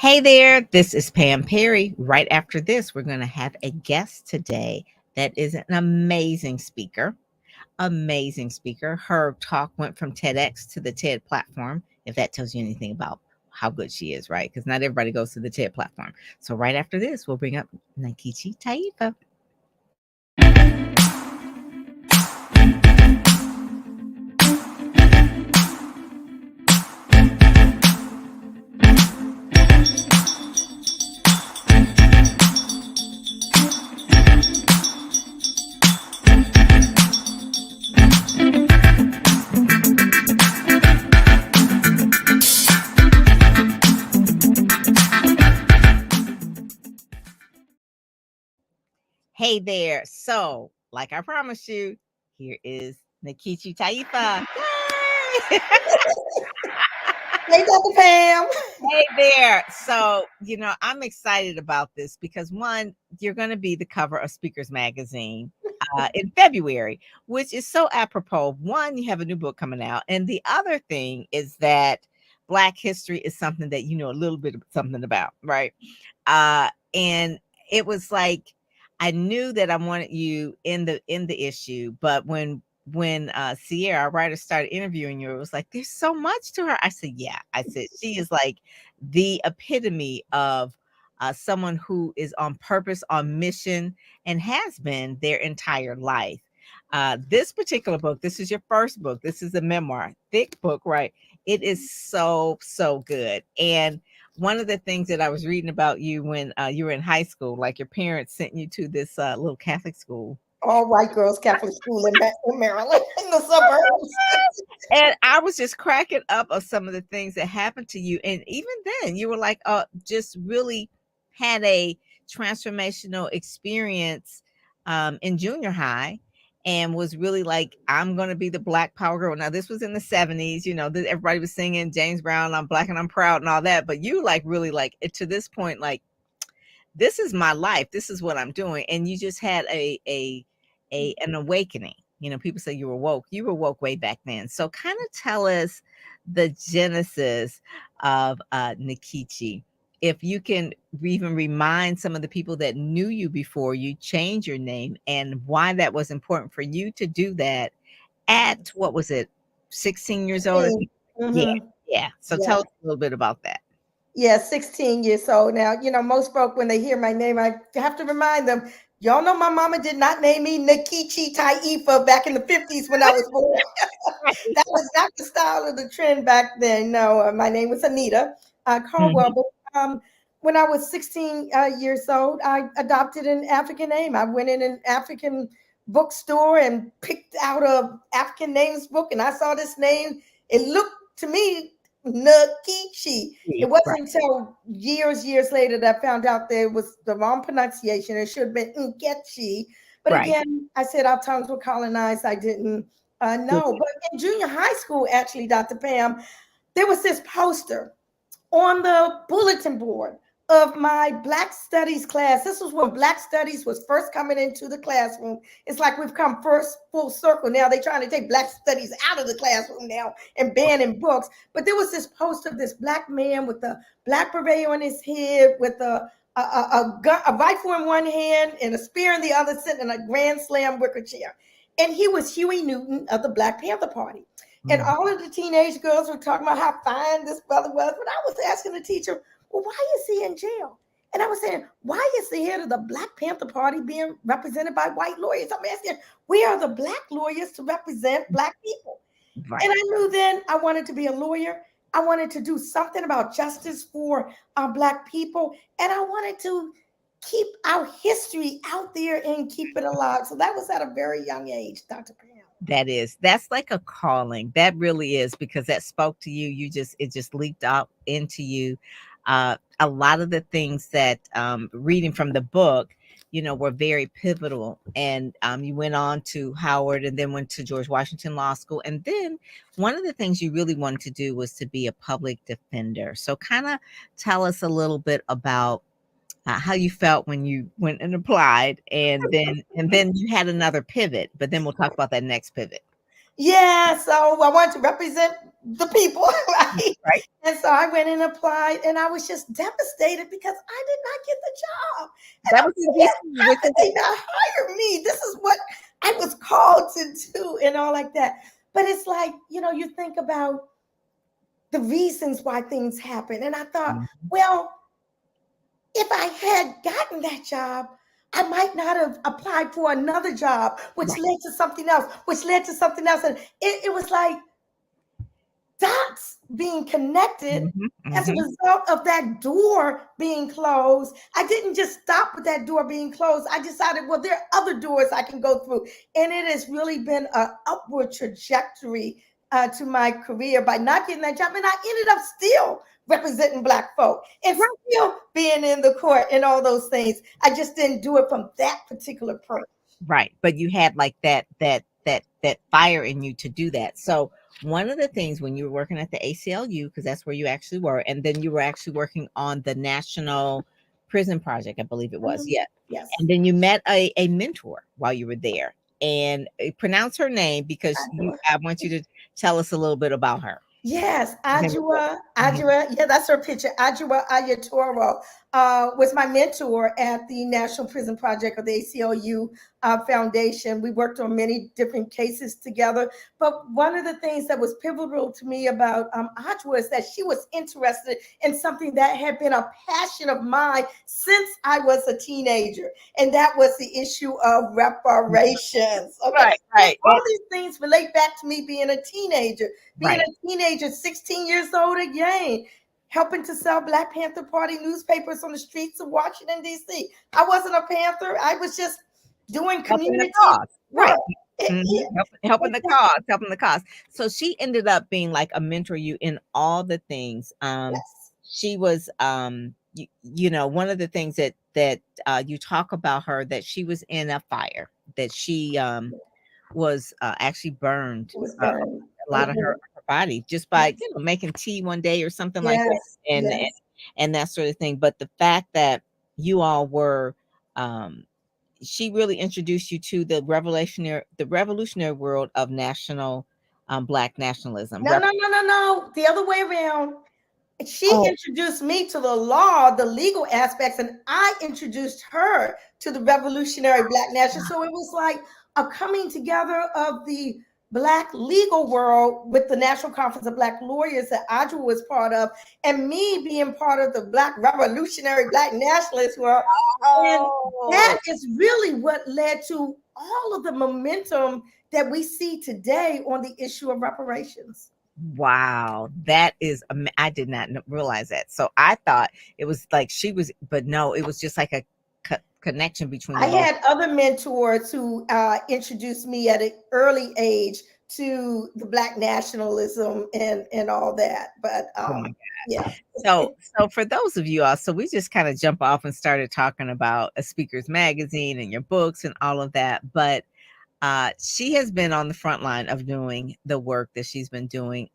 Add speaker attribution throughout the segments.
Speaker 1: Hey there, this is Pam Perry. Right after this, we're going to have a guest today that is an amazing speaker. Amazing speaker. Her talk went from TEDx to the TED platform, if that tells you anything about how good she is, right? Because not everybody goes to the TED platform. So, right after this, we'll bring up Nkechi Taifa. Hey there. So, like I promised you, here is Nkechi Taifa. Yay!
Speaker 2: Hey, Dr. Pam.
Speaker 1: Hey there. So, I'm excited about this because one, you're going to be the cover of Speakers Magazine in February, which is so apropos. One, you have a new book coming out. And the other thing is that Black history is something that you know a little bit of something about, right? And it was like I knew that I wanted you in the issue, but when Sierra, our writer, started interviewing you, it was like, there's so much to her. I said, yeah. I said, she is like the epitome of someone who is on purpose, on mission, and has been their entire life. This particular book, this is your first book. This is a memoir, thick book, right? It is so, so good. And one of the things that I was reading about you when you were in high school, like your parents sent you to this little Catholic school.
Speaker 2: All white girls Catholic school in Maryland, in the suburbs.
Speaker 1: And I was just cracking up of some of the things that happened to you. And even then, you were like, just really had a transformational experience in junior high and was really like, I'm going to be the Black Power girl. Now, this was in the 70s, everybody was singing James Brown, I'm Black and I'm proud and all that. But you like really like to this point, like, this is my life. This is what I'm doing. And you just had an awakening. People say you were woke. You were woke way back then. So kind of tell us the genesis of Nkechi. If you can even remind some of the people that knew you before you changed your name and why that was important for you to do that at, what was it, 16 years old? Yeah,
Speaker 2: Mm-hmm.
Speaker 1: yeah. So
Speaker 2: Yeah.
Speaker 1: tell us a little bit about that.
Speaker 2: Yeah, 16 years old now. Most folk, when they hear my name, I have to remind them, y'all know my mama did not name me Nkechi Taifa back in the 50s when I was born. That was not the style of the trend back then. No, my name was Anita Caldwell.
Speaker 1: Mhm.
Speaker 2: But when I was 16 years old, I adopted an African name. I went in an African bookstore and picked out a African names book, and I saw this name. It looked to me Nkechi. It
Speaker 1: Right.
Speaker 2: wasn't until years later that I found out there was the wrong pronunciation. It should have been Nkechi. But
Speaker 1: Right.
Speaker 2: again, I said our tongues were colonized. I didn't no. But in junior high school, actually, Dr. Pam, there was this poster on the bulletin board of my Black Studies class. This was when Black Studies was first coming into the classroom. It's like we've come first full circle now. They're trying to take Black Studies out of the classroom now and banning books. But there was this poster of this Black man with a Black beret on his head with a rifle in one hand and a spear in the other, sitting in a Grand Slam wicker chair. And he was Huey Newton of the Black Panther Party. And
Speaker 1: Mm.
Speaker 2: all of the teenage girls were talking about how fine this brother was. But I was asking the teacher, well, why is he in jail? And I was saying, why is the head of the Black Panther Party being represented by white lawyers? I'm asking, where are the Black lawyers to represent Black people?
Speaker 1: Right.
Speaker 2: And I knew then I wanted to be a lawyer. I wanted to do something about justice for our Black people. And I wanted to keep our history out there and keep it alive. So that was at a very young age, Dr. Pam.
Speaker 1: That's like a calling. That really is, because that spoke to you. It just leaped out into you. A lot of the things that reading from the book, were very pivotal. And you went on to Howard and then went to George Washington Law School. And then one of the things you really wanted to do was to be a public defender. So kind of tell us a little bit about how you felt when you went and applied, and then you had another pivot, but then we'll talk about that next pivot.
Speaker 2: Yeah, so I wanted to represent the people, right?
Speaker 1: Right.
Speaker 2: And so I went and applied, and I was just devastated because I did not get the job. And
Speaker 1: That
Speaker 2: I'm
Speaker 1: was in
Speaker 2: saying,
Speaker 1: DC,
Speaker 2: how
Speaker 1: which
Speaker 2: could
Speaker 1: is
Speaker 2: they not hire me? This is what I was called to do, and all like that. But it's like, you think about the reasons why things happen. And I thought,
Speaker 1: Mhm.
Speaker 2: well, if I had gotten that job, I might not have applied for another job, which
Speaker 1: Right.
Speaker 2: led to something else, which led to something else. And it was like dots being connected
Speaker 1: Mhm,
Speaker 2: as a
Speaker 1: mhm.
Speaker 2: result of that door being closed. I didn't just stop with that door being closed. I decided, well, there are other doors I can go through. And it has really been an upward trajectory to my career by not getting that job. And I ended up still representing Black folk and
Speaker 1: Right.
Speaker 2: still being in the court and all those things. I just didn't do it from that particular perch.
Speaker 1: Right. But you had like that fire in you to do that. So one of the things when you were working at the ACLU, because that's where you actually were, and then you were actually working on the National Prison Project, I believe it was.
Speaker 2: Mhm.
Speaker 1: Yeah.
Speaker 2: Yes.
Speaker 1: And then you met a mentor while you were there. And pronounce her name because I want you to tell us a little bit about her.
Speaker 2: Yes,
Speaker 1: Then we'll go. Mhm.
Speaker 2: Yeah, that's her picture. Ajua Ayatoro was my mentor at the National Prison Project of the ACLU Foundation. We worked on many different cases together. But one of the things that was pivotal to me about Ajua is that she was interested in something that had been a passion of mine since I was a teenager, and that was the issue of reparations. Okay,
Speaker 1: Right,
Speaker 2: and
Speaker 1: right.
Speaker 2: all these things relate back to me being a teenager. Being
Speaker 1: Right.
Speaker 2: a teenager, 16 years old again, helping to sell Black Panther Party newspapers on the streets of Washington, D.C. I wasn't a Panther. I was just doing
Speaker 1: Helping the
Speaker 2: community
Speaker 1: cause.
Speaker 2: work.
Speaker 1: Right.
Speaker 2: It,
Speaker 1: Mhm.
Speaker 2: it,
Speaker 1: Helping
Speaker 2: it,
Speaker 1: the cause, helping the cause. So she ended up being like a mentor you in all the things.
Speaker 2: yes.
Speaker 1: She was you know, one of the things that you talk about her, that she was in a fire, that she was actually burned
Speaker 2: It was
Speaker 1: uh,
Speaker 2: burned.
Speaker 1: a lot of her body just by,
Speaker 2: Yes.
Speaker 1: making tea one day or something like that,
Speaker 2: Yes.
Speaker 1: and
Speaker 2: Yes.
Speaker 1: and that sort of thing. But the fact that you all were um she really introduced you to the revolutionary world of national Black nationalism.
Speaker 2: No, no, no, no, no. The other way around. She
Speaker 1: Oh,
Speaker 2: introduced me to the law, the legal aspects, and I introduced her to the revolutionary Black nation. So it was like a coming together of the Black legal world with the National Conference of Black Lawyers that Audra was part of, and me being part of the Black revolutionary Black nationalist world. And that
Speaker 1: oh,
Speaker 2: is really what led to all of the momentum that we see today on the issue of reparations.
Speaker 1: wow, that is I did not realize that. So I thought it was like she was, but no, it was just like a connection between the
Speaker 2: I
Speaker 1: both.
Speaker 2: had other mentors who introduced me at an early age to the Black nationalism and all that. But
Speaker 1: Oh my.
Speaker 2: yeah,
Speaker 1: So for those of you all, so we just kind of jump off and started talking about a speaker's magazine and your books and all of that. But she has been on the front line of doing the work that she's been doing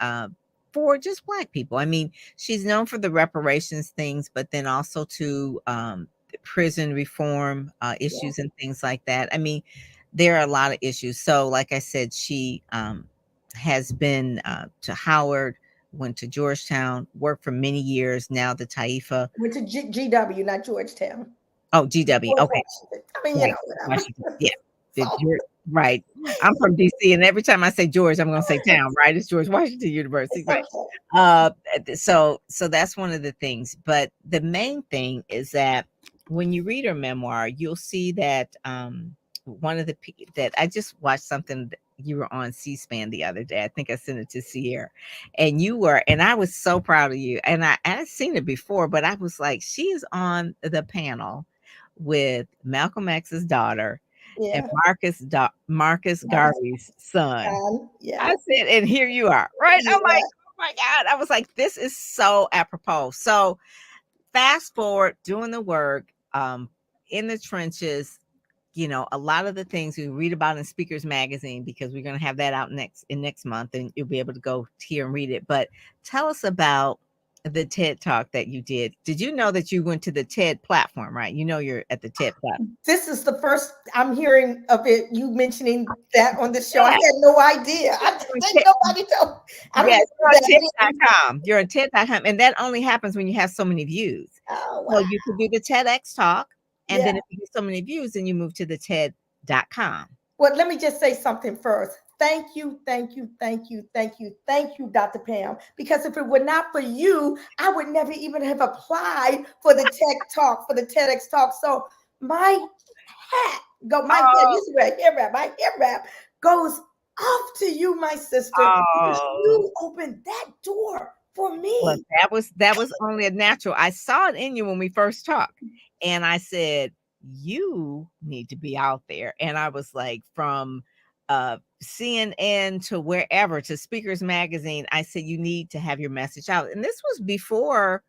Speaker 1: for just Black people. I mean, she's known for the reparations things, but then also to prison reform
Speaker 2: yeah,
Speaker 1: issues and things like that. I mean, there are a lot of issues. So, like I said, she has been to Howard, went to Georgetown, worked for many years. Now the Taifa.
Speaker 2: went to GW, not Georgetown.
Speaker 1: Oh, GW.
Speaker 2: George
Speaker 1: Okay.
Speaker 2: Washington. I mean,
Speaker 1: Right.
Speaker 2: whatever.
Speaker 1: Washington. Yeah. The
Speaker 2: So
Speaker 1: Geor right. I'm from DC, and every time I say George, I'm gonna say town, right? It's George Washington University,
Speaker 2: it's
Speaker 1: right?
Speaker 2: okay.
Speaker 1: So that's one of the things. But the main thing is that when you read her memoir, you'll see that one of the that I just watched something that you were on C-SPAN the other day. I think I sent it to Sierra, and you were, and I was so proud of you. And I'd seen it before, but I was like, she is on the panel with Malcolm X's daughter and
Speaker 2: Yeah.
Speaker 1: Marcus Garvey's son.
Speaker 2: Yeah.
Speaker 1: I said, and here you are, right? I'm like,
Speaker 2: Yeah.
Speaker 1: oh my God. I was like, this is so apropos. So fast forward, doing the work, in the trenches, a lot of the things we read about in Speakers Magazine, because we're going to have that out next month, and you'll be able to go here and read it. But tell us about the TED talk that you did. Did you know that you went to the TED platform, right? You know you're at the TED platform.
Speaker 2: This is the first I'm hearing of it. You mentioning that on the show. I
Speaker 1: Yeah.
Speaker 2: had no idea. I
Speaker 1: You're on
Speaker 2: think
Speaker 1: TED,
Speaker 2: nobody told. I don't
Speaker 1: yes,
Speaker 2: know
Speaker 1: you're
Speaker 2: who
Speaker 1: on
Speaker 2: that is.
Speaker 1: TED.com. You're on TED.com. And that only happens when you have so many views.
Speaker 2: Oh
Speaker 1: So
Speaker 2: wow.
Speaker 1: you could do the TEDx talk. And
Speaker 2: Yeah.
Speaker 1: then if you get so many views, then you move to the TED.com.
Speaker 2: Well, let me just say something first. Thank you, thank you, thank you, thank you, thank you, Dr. Pam. Because if it were not for you, I would never even have applied for the tech talk, for the TEDx talk. So my hat my head,
Speaker 1: Oh,
Speaker 2: this is where hair wrap, my hair wrap goes off to you, my sister, because
Speaker 1: oh.
Speaker 2: you opened that door for
Speaker 1: Well,
Speaker 2: me.
Speaker 1: that was only a natural. I saw it in you when we first talked, and I said, "You need to be out there." And I was like, from CNN to wherever to Speakers Magazine, I said, "You need to have your message out." And this was before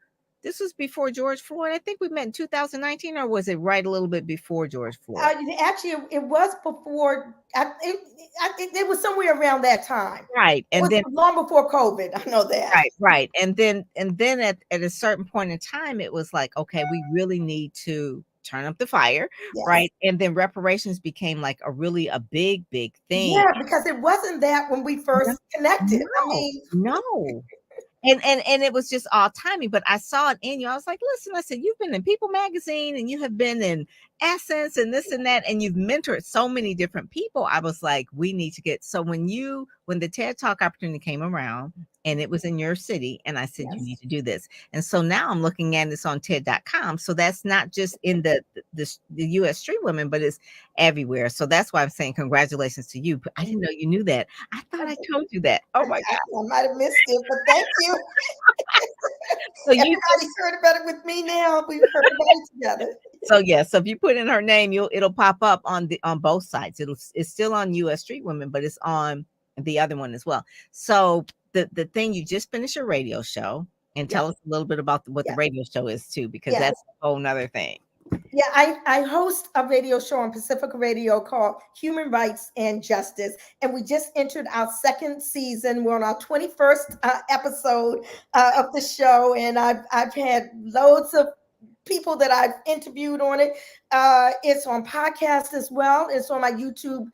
Speaker 1: George Floyd. I think we met in 2019, or was it right a little bit before George Floyd?
Speaker 2: Actually, it was before. It was somewhere around that time.
Speaker 1: Right,
Speaker 2: It
Speaker 1: and
Speaker 2: was
Speaker 1: then
Speaker 2: long before COVID. I know that.
Speaker 1: right, and then at a certain point in time, it was like, okay, we really need to turn up the fire,
Speaker 2: Yes.
Speaker 1: right? And then reparations became like a big thing.
Speaker 2: Yeah, because it wasn't that when we
Speaker 1: No,
Speaker 2: first connected. I
Speaker 1: no,
Speaker 2: mean,
Speaker 1: no. And it was just all timing, but I saw it in you. I was like, listen, I said, you've been in People Magazine and you have been in Essence and this and that, and you've mentored so many different people. I was like, we need to get, so when the TED Talk opportunity came around and it was in your city, and I said, you
Speaker 2: yes,
Speaker 1: need to do this. And so now I'm looking at this on TED.com. So that's not just in the US Street Women, but it's everywhere. So that's why I'm saying congratulations to you. But I didn't know you knew that. I thought I told you that. Oh my God.
Speaker 2: I might have missed it, but thank you.
Speaker 1: So you
Speaker 2: Everybody's heard about it with me now. We've heard about it together.
Speaker 1: So yeah, so if you put in her name, it'll pop up on both sites. It's still on US Street Women, but it's on the other one as well. So the thing, you just finished your radio show, and
Speaker 2: Yes,
Speaker 1: tell us a little bit about what the
Speaker 2: yes,
Speaker 1: radio show is too, because
Speaker 2: yes.
Speaker 1: that's a whole nother thing.
Speaker 2: Yeah, I host a radio show on Pacifica Radio called Human Rights and Justice. And we just entered our second season. We're on our 21st episode of the show. And I've had loads of people that I've interviewed on it. It's on podcast as well. It's on my YouTube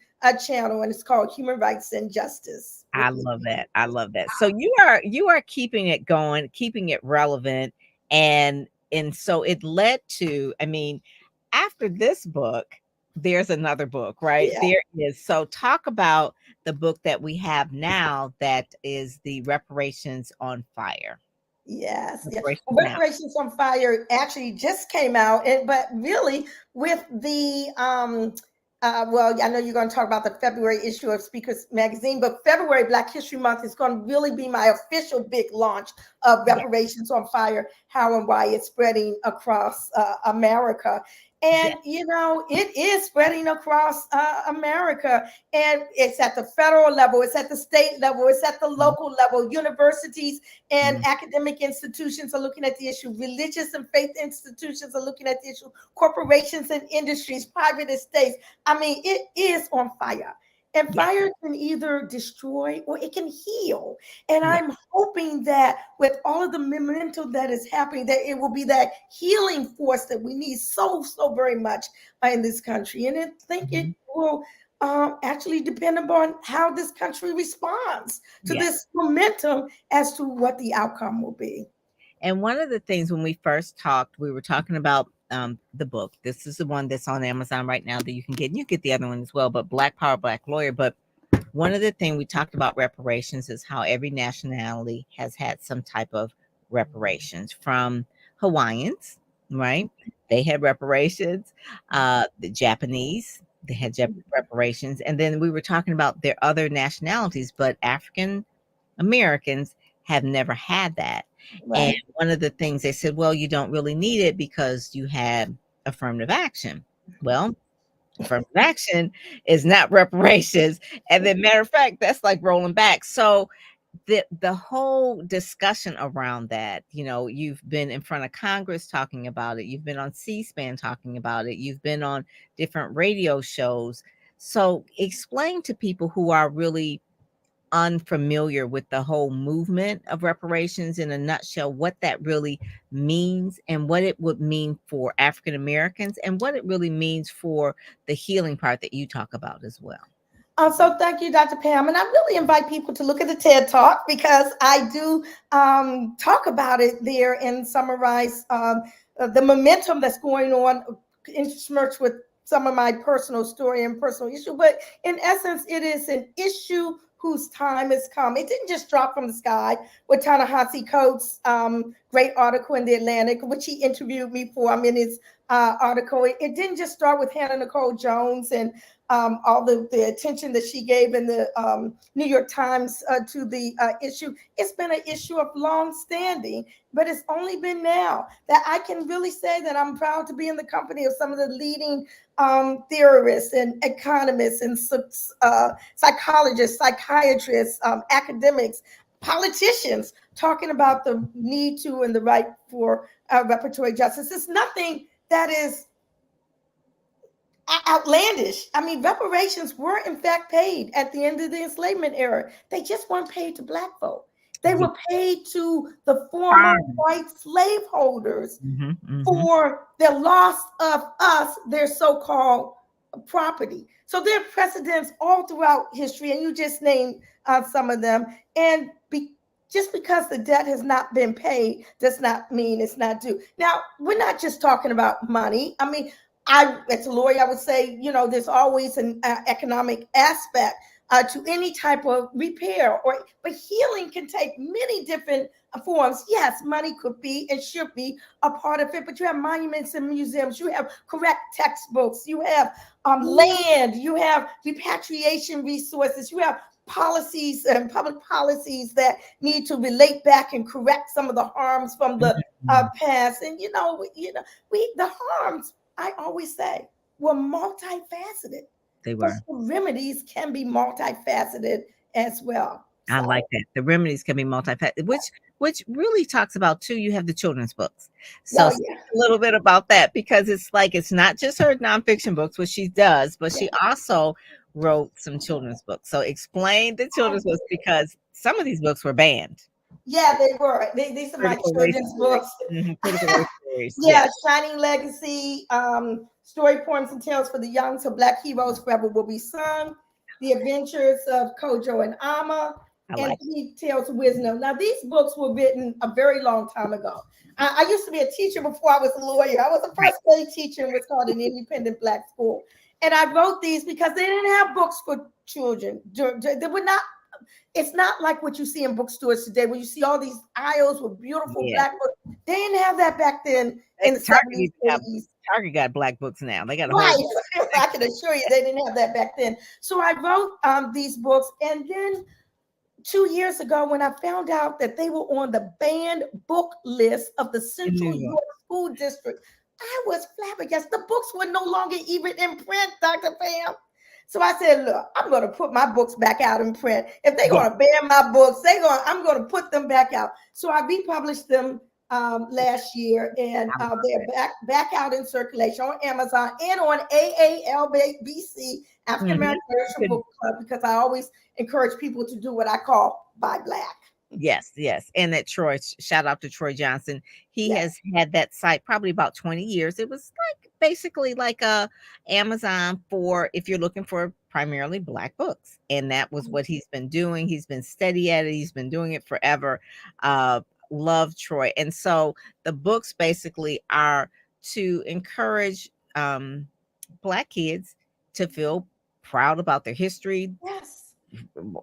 Speaker 2: channel, and it's called Human Rights and Justice.
Speaker 1: I love that. I love that. So you are keeping it going, keeping it relevant, and so it led to, I mean, after this book, there's another book, right?
Speaker 2: Yeah.
Speaker 1: There is. So talk about the book that we have now, that is the Reparations on Fire.
Speaker 2: Yes, yeah.
Speaker 1: Reparations
Speaker 2: Well,
Speaker 1: now.
Speaker 2: Reparations on Fire actually just came out, and but really with the well, I know you're going to talk about the February issue of Speakers Magazine, but February Black History Month is going to really be my official big launch of
Speaker 1: Yeah.
Speaker 2: Reparations on Fire, how and why it's spreading across America.
Speaker 1: Yeah.
Speaker 2: And you know, it is spreading across America, and it's at the federal level, it's at the state level, it's at the local level. Universities and
Speaker 1: Mhm.
Speaker 2: academic institutions are looking at the issue. Religious and faith institutions are looking at the issue. Corporations and industries, private estates. I mean, it is on fire. And
Speaker 1: Yeah.
Speaker 2: fire can either destroy or it can heal. And
Speaker 1: Yeah.
Speaker 2: I'm hoping that with all of the momentum that is happening, that it will be that healing force that we need so very much in this country. And I think it
Speaker 1: Mhm.
Speaker 2: will actually depend upon how this country responds to
Speaker 1: Yeah.
Speaker 2: this momentum as to what the outcome will be.
Speaker 1: And one of the things, when we first talked, we were talking about the book. This is the one that's on Amazon right now that you can get. And you get the other one as well, but Black Power, Black Lawyer. But one of the things we talked about reparations is how every nationality has had some type of reparations. From Hawaiians, right? They had reparations. The Japanese, they had reparations. And then we were talking about their other nationalities, but African Americans have never had that. And
Speaker 2: Right.
Speaker 1: one of the things they said, well, you don't really need it because you had affirmative action. Well, affirmative action is not reparations. And then, matter of fact, that's like rolling back. So the whole discussion around that, you've been in front of Congress talking about it, you've been on C-SPAN talking about it, you've been on different radio shows. So explain to people who are really unfamiliar with the whole movement of reparations, in a nutshell, what that really means and what it would mean for African Americans and what it really means for the healing part that you talk about as well.
Speaker 2: So thank you, Dr. Pam. And I really invite people to look at the TED Talk because I do talk about it there and summarize the momentum that's going on, interspersed with some of my personal story and personal issue. But in essence, it is an issue whose time has come. It didn't just drop from the sky with Ta-Nehisi Coates' great article in The Atlantic, which he interviewed me for. I'm in his article. It didn't just start with Hannah Nicole Jones and all the attention that she gave in the New York Times to the issue. It's been an issue of long standing, but it's only been now that I can really say that I'm proud to be in the company of some of the leading theorists and economists and psychologists, psychiatrists, academics, politicians talking about the need to and the right for reparatory justice. It's nothing that is outlandish. I mean, reparations were in fact paid at the end of the enslavement era. They just weren't paid to Black folk. They were paid to the former white slaveholders for the loss of us, their so-called property. So there are precedents all throughout history, and you just named some of them. And just because the debt has not been paid does not mean it's not due. Now, we're not just talking about money. I mean, as a lawyer, I would say, there's always an economic aspect to any type of repair, but healing can take many different forms. Yes, money could be and should be a part of it, but you have monuments and museums, you have correct textbooks, you have land, you have repatriation resources, you have policies and public policies that need to relate back and correct some of the harms from the past. And the harms, I always say, were multifaceted.
Speaker 1: They were.
Speaker 2: But the remedies can be multifaceted as well.
Speaker 1: I like that. The remedies can be multifaceted, which really talks about too. You have the children's books, so a little bit about that, because it's like it's not just her nonfiction books, which she does, but she also wrote some children's books. So explain the children's books, because some of these books were banned.
Speaker 2: Yeah, they were. These are my children's books. Shining Legacy, Storypoems and Tales for the Young, So Black Heroes Forever Will Be Sung, The Adventures of Kojo and Amma, and Three Tales of Wisdom. Now, these books were written a very long time ago. I used to be a teacher before I was a lawyer. I was a first grade teacher in what's called an independent Black school. And I wrote these because they didn't have books for children. They were not. It's not like what you see in bookstores today, where you see all these aisles with beautiful Black books. They didn't have that back then in the 70s, 80s.
Speaker 1: Target got Black books now. They got a
Speaker 2: whole I can assure you they didn't have that back then. So I wrote these books, and then 2 years ago, when I found out that they were on the banned book list of the Central York School District, I was flabbergasted. The books were no longer even in print, Dr. Pam. So I said, look, I'm going to put my books back out in print. If they're going to ban my books, I'm going to put them back out. So I republished them last year, and they're back out in circulation on Amazon and on AALBC, African American Literature Book Club, because I always encourage people to do what I call buy Black.
Speaker 1: Yes. And that Troy, shout out to Troy Johnson. He has had that site probably about 20 years. It was like basically like a Amazon for if you're looking for primarily Black books. And that was what he's been doing. He's been steady at it. He's been doing it forever. Love Troy. And so the books basically are to encourage Black kids to feel proud about their history,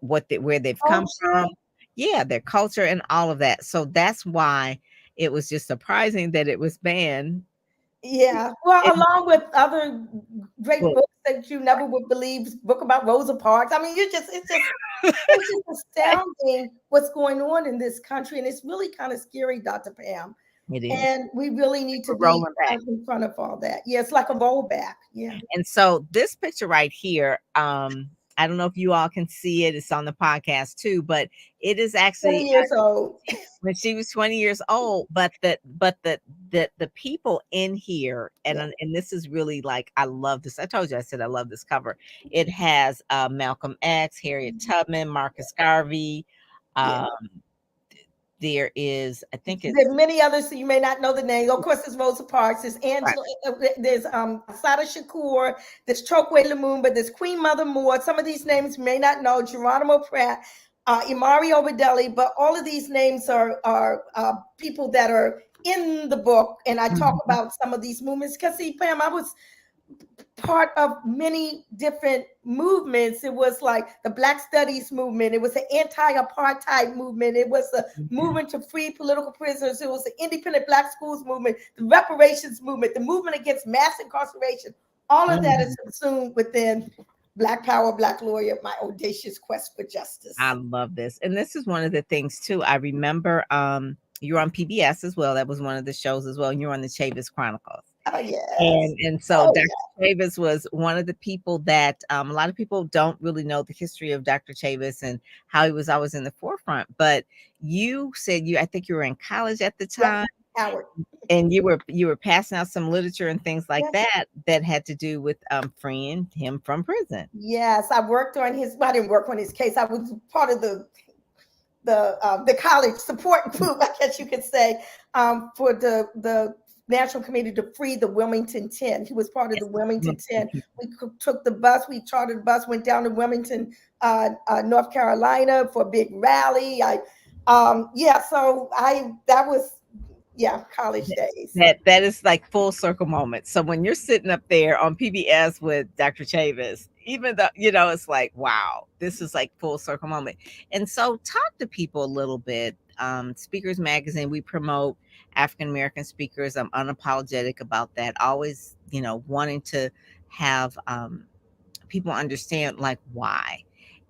Speaker 1: where they've come from. Yeah, their culture and all of that. So that's why it was just surprising that it was banned.
Speaker 2: Yeah, well, along with other great books that you never would believe, book about Rosa Parks. I mean, it's just astounding what's going on in this country, and it's really kind of scary, Dr. Pam. It is. And we really need to be in front of all that. Yeah, it's like a rollback. Yeah.
Speaker 1: And so this picture right here, I I don't know if you all can see it. It's on the podcast too, but it is
Speaker 2: 20
Speaker 1: actually
Speaker 2: years old.
Speaker 1: when she was 20 years old. But the people in here,
Speaker 2: Yeah,
Speaker 1: and this is really like, I love this. I told you, I said I love this cover. It has Malcolm X, Harriet Tubman, Marcus Garvey.
Speaker 2: yeah.
Speaker 1: Um, there is, I think
Speaker 2: There
Speaker 1: it's
Speaker 2: are many others, so you may not know the name. Of course, there's Rosa Parks, there's
Speaker 1: right.
Speaker 2: Angela, there's Sada Shakur, there's Chokwe Lumumba, there's Queen Mother Moore. Some of these names you may not know. Geronimo Pratt, Imari Obadele, but all of these names are people that are in the book, and I talk
Speaker 1: Mhm.
Speaker 2: about some of these movements. Because see, Pam, I was part of many different movements. It was like the Black Studies movement. It was the anti-apartheid movement. It was the
Speaker 1: Mhm.
Speaker 2: movement to free political prisoners. It was the independent Black schools movement, the reparations movement, the movement against mass incarceration. All of that is
Speaker 1: Mhm.
Speaker 2: subsumed within Black Power, Black Lawyer, my audacious quest for
Speaker 1: I
Speaker 2: justice.
Speaker 1: love this. And this is one of the things too. I remember you're on PBS as well. That was one of the shows as well. And you're on the Chavis Chronicles.
Speaker 2: Oh yes.
Speaker 1: And so
Speaker 2: Oh
Speaker 1: Dr.
Speaker 2: yeah.
Speaker 1: Chavis was one of the people that a lot of people don't really know the history of Dr. Chavis and how he was always in the forefront. But you said I think you were in college at the
Speaker 2: Yep.
Speaker 1: time,
Speaker 2: Howard.
Speaker 1: and you were passing out some literature and things like
Speaker 2: Yes.
Speaker 1: that that had to do with freeing him from prison.
Speaker 2: Yes. I worked on his. Well, I didn't work on his case. I was part of the college support group, I guess you could say, for the National Committee to free the Wilmington 10. He was part of the Wilmington 10. We took the bus, we chartered the bus, went down to Wilmington, North Carolina for a big rally. Yeah, so that was, yeah, college days.
Speaker 1: That is like full circle moment. So when you're sitting up there on PBS with Dr. Chavis, even though it's like, wow, this is like full circle moment. And so talk to people a little bit. Speakers Magazine, we promote African American speakers. I'm unapologetic about that. Always, wanting to have people understand like why.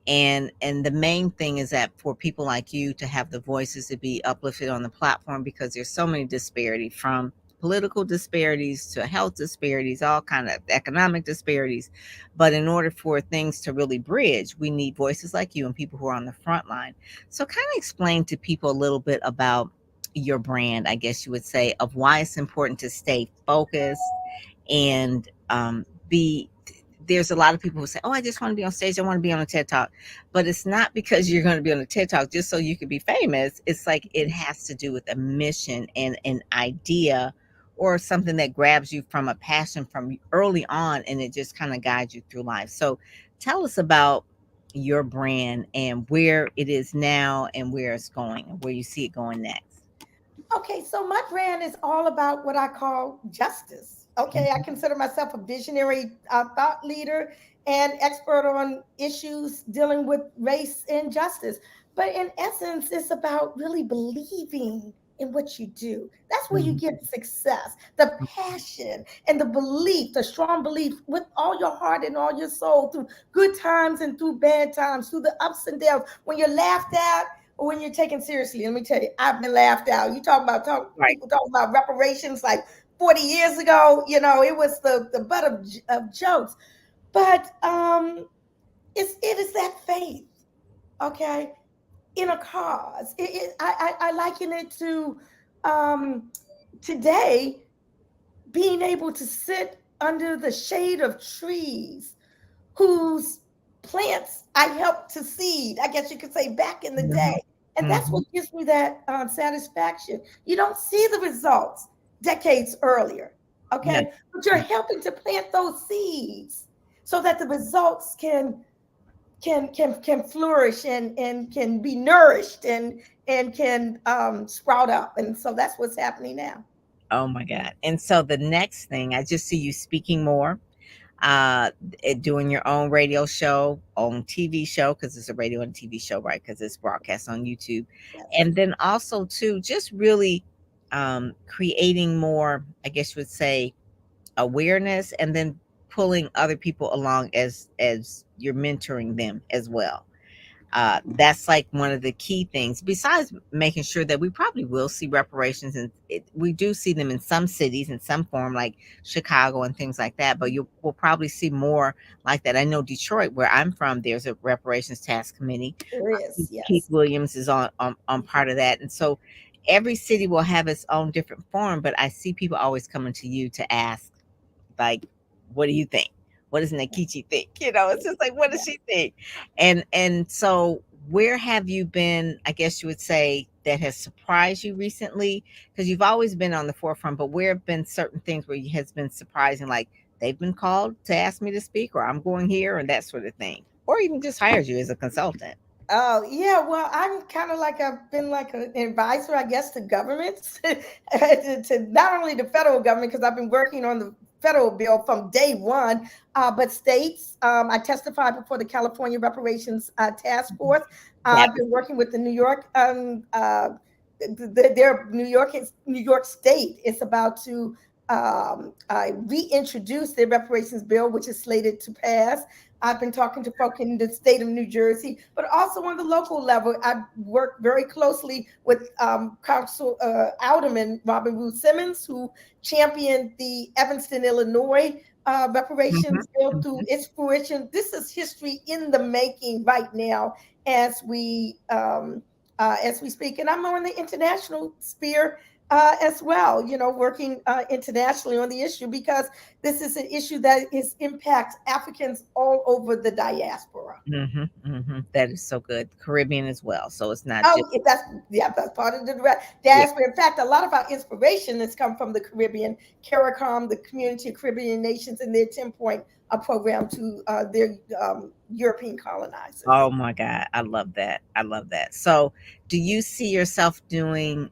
Speaker 1: And the main thing is that for people like you to have the voices to be uplifted on the platform, because there's so many disparities, from political disparities to health disparities, all kind of economic disparities. But in order for things to really bridge, we need voices like you and people who are on the front line. So kind of explain to people a little bit about your brand, I guess you would say, of why it's important to stay focused and be there's a lot of people who say, "Oh, I just want to be on stage. I want to be on a TED Talk," but it's not because you're going to be on a TED Talk just so you can be famous. It's like it has to do with a mission and an idea, or something that grabs you from a passion from early on, and it just kind of guides you through life. So, tell us about your brand and where it is now and where it's going and where you see it going next.
Speaker 2: Okay, so my brand is all about what I call justice. Okay, I
Speaker 1: Mhm.
Speaker 2: consider myself a visionary thought leader and expert on issues dealing with race and justice. But in essence, it's about really believing in what you do. That's where you
Speaker 1: Mhm.
Speaker 2: get success, the passion and the belief, the strong belief with all your heart and all your soul through good times and through bad times, through the ups and downs, when you're laughed at or when you're taken seriously. Let me tell you, I've been laughed out. You talk about
Speaker 1: Right.
Speaker 2: people talking about reparations like 40 years ago. It was the butt of jokes. But it is that faith, okay, in a cause. I liken it to um, today being able to sit under the shade of trees whose plants I helped to seed, I guess you could say, back in the day.
Speaker 1: Mhm.
Speaker 2: And that's
Speaker 1: Mhm.
Speaker 2: what gives me that satisfaction. You don't see the results decades earlier,
Speaker 1: Yeah.
Speaker 2: okay? But you're helping to plant those seeds so that the results can flourish and can be nourished and can sprout up. And so that's what's happening now.
Speaker 1: Oh my God. And so the next thing, I just see you speaking more, uh, doing your own radio show, own TV show, because it's a radio and TV show, right? Because it's broadcast on YouTube.
Speaker 2: Yes.
Speaker 1: And then also, too, just really creating more, I guess you would say, awareness, and then pulling other people along as you're mentoring them as well. That's like one of the key things, besides making sure that we probably will see reparations, and we do see them in some cities in some form, like Chicago and things like that, but you will probably see more like that. I know Detroit, where I'm from, there's a reparations task committee.
Speaker 2: There is,
Speaker 1: Keith
Speaker 2: yes.
Speaker 1: Williams is on part of that, and so every city will have its own different form, but I see people always coming to you to ask, like, what do you think? What does Nkechi think? It's just like, what does she think? And so where have you been, I guess you would say, that has surprised you recently? Because you've always been on the forefront, but where have been certain things where you has been surprising, like they've been called to ask me to speak, or I'm going here, and that sort of thing, or even just hired you as a consultant?
Speaker 2: Oh yeah, well, I'm kind of like I've been like an advisor, I guess, to governments, to not only the federal government because I've been working on the federal bill from day one, but states. I testified before the California Reparations Task Force.
Speaker 1: That
Speaker 2: I've been working with the New York, their New York State. It's about to reintroduce the reparations bill, which is slated to pass. I've been talking to folk in the state of New Jersey, but also on the local level. I work very closely with Council Alderman Robin Ruth Simmons, who championed the Evanston, Illinois
Speaker 1: mhm,
Speaker 2: reparations bill through
Speaker 1: mhm.
Speaker 2: its fruition. This is history in the making right now as we speak. And I'm on the international sphere as well, working internationally on the issue because this is an issue that impacts Africans all over the diaspora.
Speaker 1: Mhm, mhm. That is so good. Caribbean as well, so it's not just.
Speaker 2: Oh, that's part of the
Speaker 1: Yeah.
Speaker 2: diaspora. In fact, a lot of our inspiration has come from the Caribbean, CARICOM, the Community of Caribbean Nations, and their 10-point program to their European colonizers.
Speaker 1: Oh my God, I love that. I love that. So, do you see yourself doing,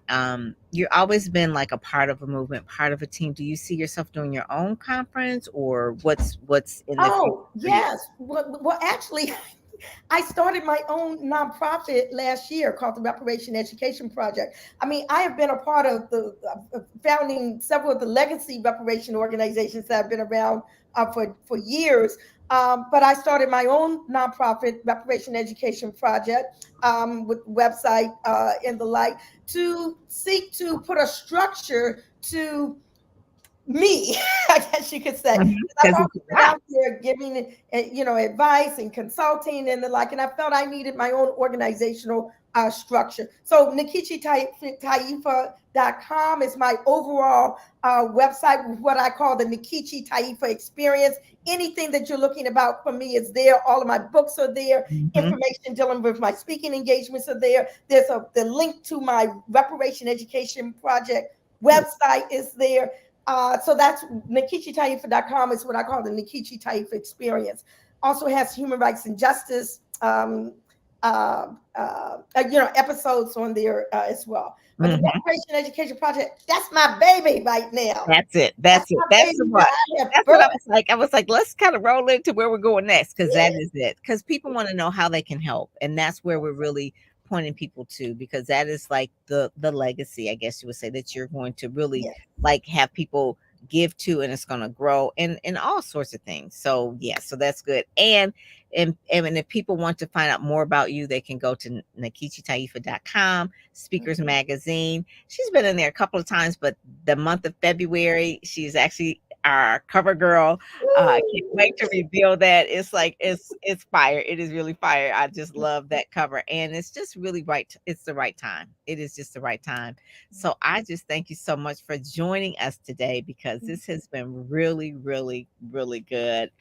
Speaker 1: you've always been like a part of a movement, part of a team. Do you see yourself doing your own conference, or what's in the future
Speaker 2: Oh,
Speaker 1: for you?
Speaker 2: yes. Well, actually, I started my own nonprofit last year called the Reparation Education Project. I mean, I have been a part of the founding several of the legacy reparation organizations that have been around for years. But I started my own nonprofit, Reparation Education Project, with website and the like, to seek to put a structure to me, I guess you could say. I've
Speaker 1: Because
Speaker 2: always
Speaker 1: it's a
Speaker 2: been
Speaker 1: lot.
Speaker 2: out there giving, advice and consulting and the like, and I felt I needed my own organizational structure. So Taifa.com is my overall website with what I call the Nkechi Taifa experience. Anything that you're looking about from me is there. All of my books are there.
Speaker 1: Mhm.
Speaker 2: Information dealing with my speaking engagements are there. There's the link to my Reparation Education Project website is there. So that's NkechiTaifa.com is what I call the Nkechi Taifa experience. Also has human rights and justice, episodes on there as well. But the
Speaker 1: Mhm.
Speaker 2: Reparation Education Project, that's my baby right now.
Speaker 1: That's it.
Speaker 2: That's
Speaker 1: That's it.
Speaker 2: my
Speaker 1: That's the
Speaker 2: baby
Speaker 1: one.
Speaker 2: that I have
Speaker 1: That's what I
Speaker 2: birthed.
Speaker 1: was like. I was like, let's kind of roll into where we're going next, because that
Speaker 2: Yeah,
Speaker 1: is it. Because people want to know how they can help, and that's where we're really pointing people to, because that is like the legacy, I guess you would say, that you're going to really
Speaker 2: yeah.
Speaker 1: like have people give to, and it's going to grow and all sorts of things. So yeah, so that's good. And if people want to find out more about you, they can go to NkechiTaifa.com, Speakers
Speaker 2: Mhm.
Speaker 1: Magazine. She's been in there a couple of times, but the month of February, she's actually our cover girl. I can't wait to reveal that. It's like it's fire. It is really fire. I just love that cover, and it's just really right. It's the right time. It is just the right time. So I just thank you so much for joining us today, because this has been really, really, really good.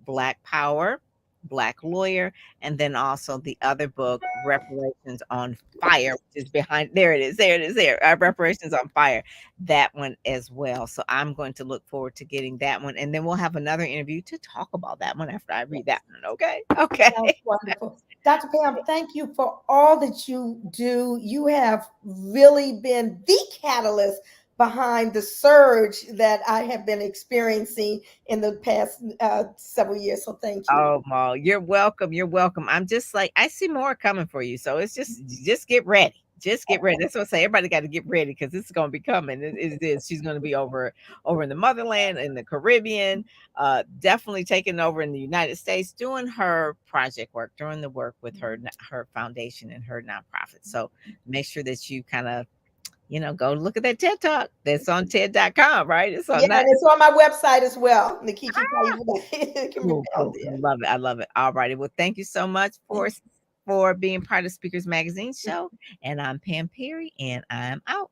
Speaker 1: Black Power, Black Lawyer, and then also the other book, Reparations on Fire, which is behind. There it is. There it is. There. Reparations on Fire. That one as well. So I'm going to look forward to getting that one, and then we'll have another interview to talk about that one after I read that one. Okay. Okay.
Speaker 2: Sounds wonderful. Dr. Pam, thank you for all that you do. You have really been the catalyst behind the surge that I have been experiencing in the past several years. So thank you.
Speaker 1: Oh, Mo, you're welcome. You're welcome. I'm just like, I see more coming for you. So it's just get ready. Just get ready. That's what I say. Everybody got to get ready because this is going to be coming. It is. She's going to be over in the motherland, in the Caribbean, definitely taking over in the United States, doing her project work, doing the work with her foundation and her nonprofit. So make sure that you kind of, go look at that TED Talk. That's on TED.com, right? It's on
Speaker 2: Yeah,
Speaker 1: that.
Speaker 2: and it's on my website as well. Nkechi Taifa. It can be
Speaker 1: Cool,
Speaker 2: found
Speaker 1: cool.
Speaker 2: there.
Speaker 1: Love it. I love it. All righty. Well, thank you so much for being part of Speakers Magazine show. And I'm Pam Perry, and I'm out.